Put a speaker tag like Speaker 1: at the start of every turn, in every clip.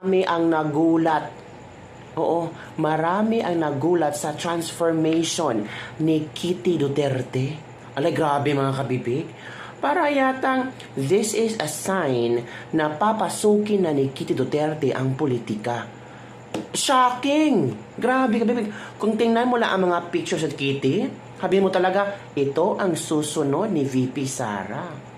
Speaker 1: Marami ang nagulat. Oo, marami ang nagulat sa transformation ni Kitty Duterte. Alay, grabe mga kabibig. Para yatang this is a sign na papasukin na ni Kitty Duterte ang politika. Shocking! Grabe kabibig. Kung tingnan mo lang ang mga pictures at Kitty, sabihin mo talaga, ito ang susunod ni VP Sara.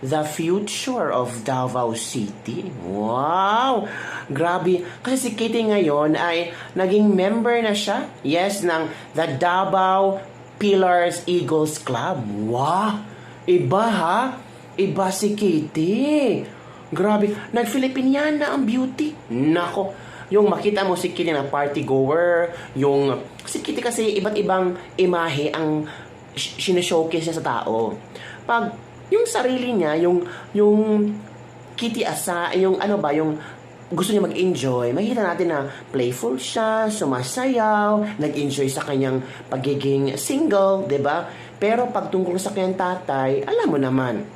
Speaker 1: The future of Davao City. Wow! Grabe. Kasi si Kitty ngayon ay naging member na siya, yes, ng the Davao Pillars Eagles Club. Wow! Iba ha? Iba si Kitty. Grabe. Nag-Filipiniana ang beauty. Nako. Yung makita mo si Kitty na party goer, yung si Kitty kasi iba't ibang imahe ang sinashowcase niya sa tao. Pag yung sarili niya, yung Kitty Asa, yung ano ba, yung gusto niya mag-enjoy, makikita natin na playful siya, sumasayaw, nag-enjoy sa kanyang pagiging single, 'di ba? Pero pag tungkol sa kanyang tatay, alam mo naman,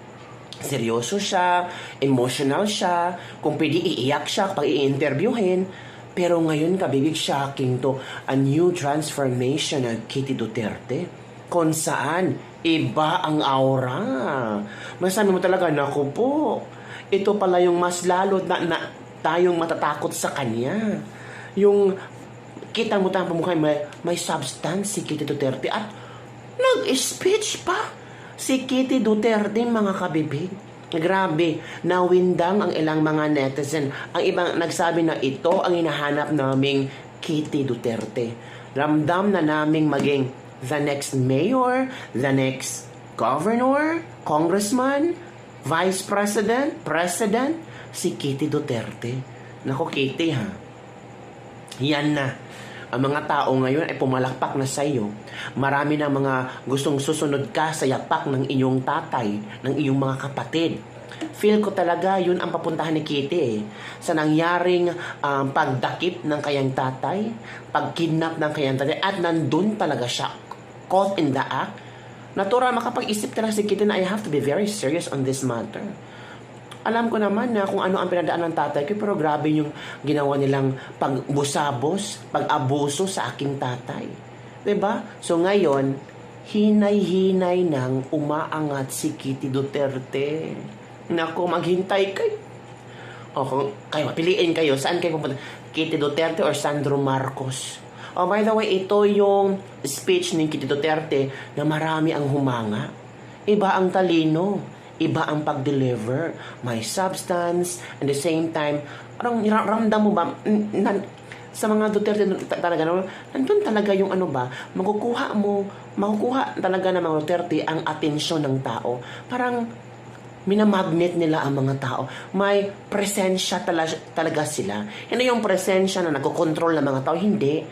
Speaker 1: seryoso siya, emotional siya, kung pwede iiyak siya kapag i-interviewin. Pero ngayon, kabibig, shocking to, a new transformation ng Kitty Duterte. Kung saan, iba ang aura. Masabi mo talaga, naku po, ito pala yung mas lalo na tayong matatakot sa kanya. Yung kita mo tayong pamukha, may substance si Kitty Duterte at nag-speech pa si Kitty Duterte, mga kabibig. Grabe, nawindang ang ilang mga netizen. Ang ibang nagsabi na ito ang hinahanap naming Kitty Duterte. Ramdam na naming maging the next mayor, the next governor, congressman, vice president, president, si Kitty Duterte. Nako, Kitty ha. Yan na. Ang mga tao ngayon ay pumalakpak na sa iyo. Marami na mga gustong susunod ka sa yapak ng inyong tatay, ng iyong mga kapatid. Feel ko talaga yun ang papuntahan ni Kitty eh. Sa nangyaring pagdakip ng kayang tatay, pagkidnap ng kayang tatay, at nandun talaga siya, caught in the act. Natural, makapag-isip talaga si Kitty na I have to be very serious on this matter. Alam ko naman na kung ano ang pinadaan ng tatay ko, pero grabe yung ginawa nilang pagbusabos, pag-abuso sa aking tatay. 'Di ba? So ngayon, hinay-hinay nang umaangat si Kitty Duterte. Naku, maghintay kayo. O kung kayo, piliin kayo, saan kayo pupunta? Kitty Duterte or Sandro Marcos? Oh, by the way, ito yung speech ni Kitty Duterte na marami ang humanga. Iba ang talino. Iba ang pag-deliver. May substance. At the same time, ramdam mo ba, sa mga Duterte talaga, nandun talaga yung ano ba, makukuha talaga ng mga Duterte ang atensyon ng tao. Parang, minamagnet nila ang mga tao. May presensya talaga sila. Hindi yung presensya na nagkokontrol ng mga tao. Hindi.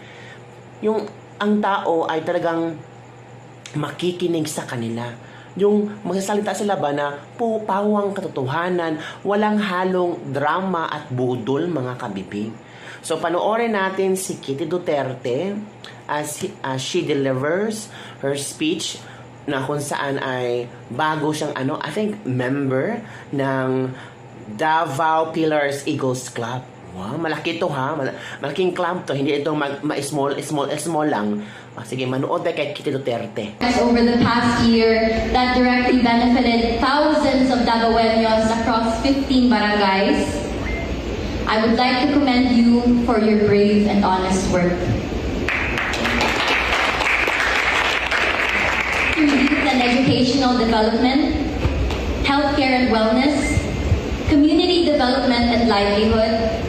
Speaker 1: Ang tao ay talagang makikinig sa kanila. Yung magsasalita sila ba na pawang katotohanan, walang halong drama at budol, mga kabibig. So, panoorin natin si Kitty Duterte as she delivers her speech na kung saan ay bago siyang I think member ng Davao Pillars Eagles Club. Wow, malaki ito ha. Malaking club to. Hindi ito small lang. Sige, manood tayo kay Kitty Duterte.
Speaker 2: Over the past year that directly benefited thousands of Davaoeños across 15 barangays. I would like to commend you for your brave and honest work. Through youth and educational development, healthcare and wellness, community development and livelihood,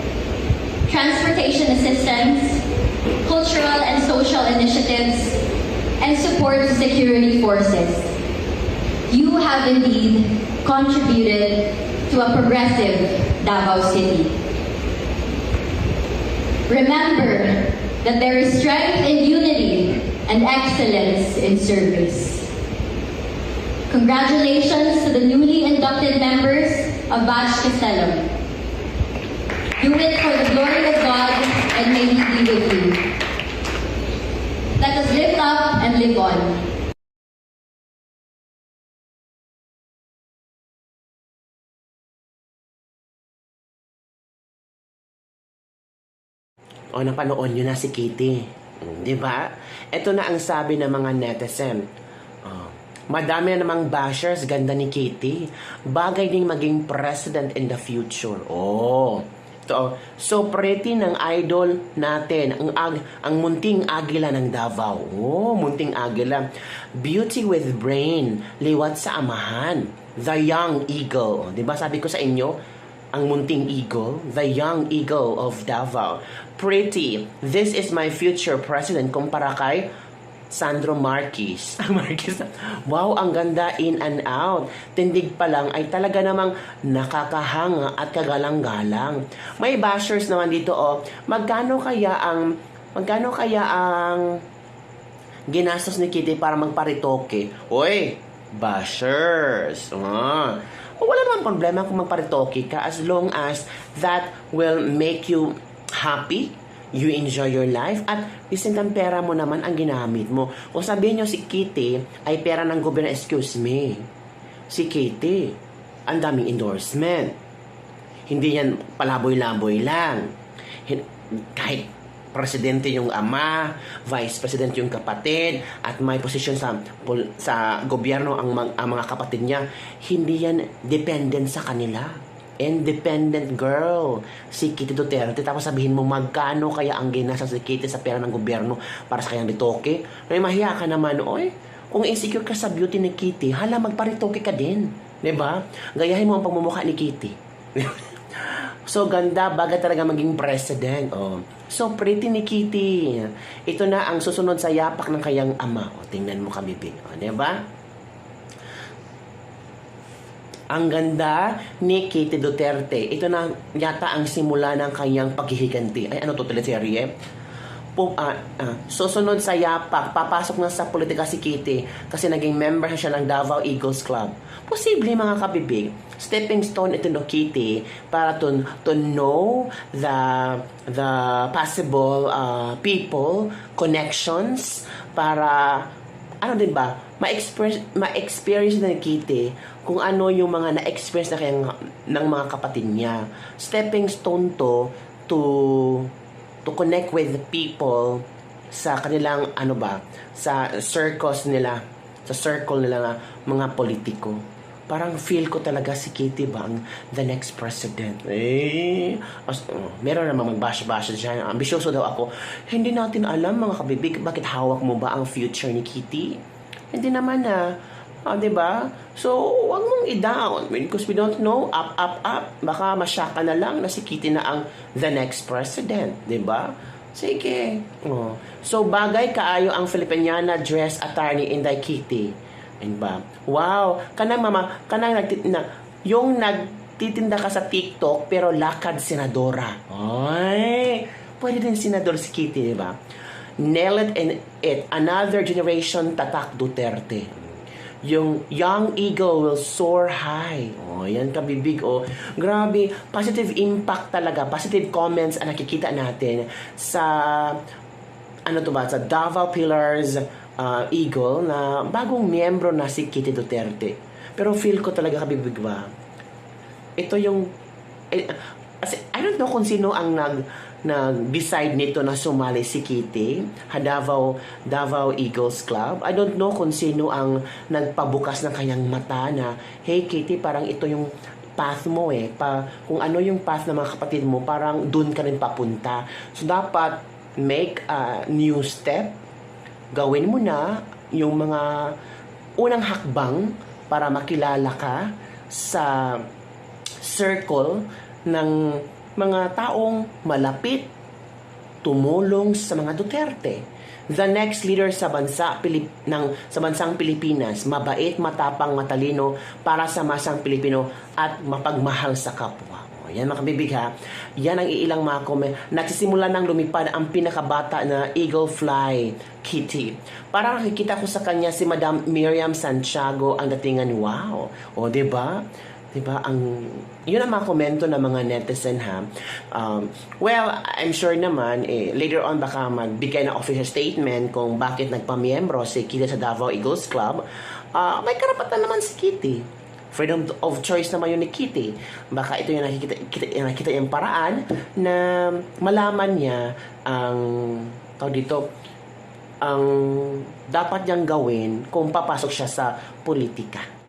Speaker 2: transportation assistance, cultural and social initiatives, and support to security forces. You have indeed contributed to a progressive Davao City. Remember that there is strength in unity and excellence in service. Congratulations to the newly inducted members of Batch Castellum. Do it for the glory of God and may He be with you. Let us lift up and live on.
Speaker 1: O napanood nyo na si Kitty. Di ba? Ito na ang sabi ng mga netizen. Madami na namang bashers, ganda ni Kitty. Bagay ding maging president in the future. Oh. So pretty ng idol natin. Ang munting agila ng Davao. Oh, munting agila. Beauty with brain. Liwat sa amahan. The young eagle. Di ba sabi ko sa inyo, ang munting eagle, the young eagle of Davao. Pretty. This is my future president kumpara kay Sandro Marquez. Marquez. Wow, ang ganda in and out. Tindig pa lang ay talaga namang nakakahanga at kagalang-galang. May bashers naman dito, magkano kaya ang ginastos ni Kitty para magparitoke? Oy, bashers. Wala naman problema kung magparitoke ka as long as that will make you happy. You enjoy your life at isang pera mo naman ang ginamit mo. Kung sabihin nyo si Kitty ay pera ng gobyerno, excuse me. Si Kitty, ang daming endorsement. Hindi yan palaboy-laboy lang. Kahit presidente yung ama, vice president yung kapatid, at may posisyon sa gobyerno ang mga kapatid niya, hindi yan dependent sa kanila. Independent girl, si Kitty Duterte. Tapos sabihin mo, magkano kaya ang ginastos si Kitty sa pera ng gobyerno para sa kanyang ritoke? May mahiya ka naman, oy. Kung insecure ka sa beauty ni Kitty, hala, magparitoke ka din. Diba? Gayahin mo ang pagmumukha ni Kitty. So, ganda, bagay talaga maging president. So, pretty ni Kitty. Ito na ang susunod sa yapak ng kayang ama. Tingnan mo, kabibig. Diba? Ang ganda ni Kitty Duterte. Ito na yata ang simula ng kanyang paghihiganti. Ay, ano to, teleserye? Susunod sa yapak, papasok na sa politika si Kitty kasi naging member siya ng Davao Eagles Club. Posible, mga kabibig, stepping stone ito no Kitty para to know the possible people, connections, para ano din ba, ma-experience na ni Kitty kung ano yung mga na-experience ng mga kapatid niya. Stepping stone to connect with the people sa kanilang sa circles nila, sa circle nila na mga politiko. Parang feel ko talaga si Kitty ba ang the next president. Meron namang magbash-bash dyan. Ambisyoso daw ako. Hindi natin alam, mga kabibig, bakit hawak mo ba ang future ni Kitty? Hindi naman diba? So, huwag mong i-down. Because we don't know, up. Baka masyaka na lang na si Kitty na ang the next president. Diba? Sige. So, bagay kaayo ang Filipiniana dress attorney Inday Kitty. Ba? Wow, yung nagtitinda ka sa TikTok pero lakad senadora. Ay, pwede din senador si Kitty, di ba? Nail it. Another generation tatak Duterte. Yung young eagle will soar high. Yan kabibig. Grabe, positive impact talaga. Positive comments ang nakikita natin sa sa Davao Pillars Eagle na bagong miyembro na si Kitty Duterte. Pero feel ko talaga kabibig ba? Ito yung I don't know kung sino ang nag-decide nito na sumali si Kitty, Davao Eagles Club. I don't know kung sino ang nagpabukas ng kanyang mata na, hey Kitty, parang ito yung path mo kung ano yung path ng mga kapatid mo, parang dun ka rin papunta. So dapat make a new step. Gawin mo na yung mga unang hakbang para makilala ka sa circle ng mga taong malapit tumulong sa mga Duterte. The next leader sa bansang Pilipinas, mabait, matapang, matalino para sa masang Pilipino at mapagmahal sa kapwa. Yan mga kabibig ha. Yan ang ilang mga comment. Nagsisimula nang lumipad ang pinakabata na Eagle Fly Kitty. Parang nakikita ko sa kanya si Madam Miriam Santiago ang datingan. Wow. Diba? Diba? Yun ang mga komento ng mga netizen ha. Well, I'm sure naman, later on baka magbigay ng official statement kung bakit nagpamiyembro si Kitty sa Davao Eagles Club. May karapatan naman si Kitty. freedom of choice naman yun ni Kitty. Baka ito yung nakikita yung paraan na malaman niya ang ang dapat niyang gawin kung papasok siya sa politika.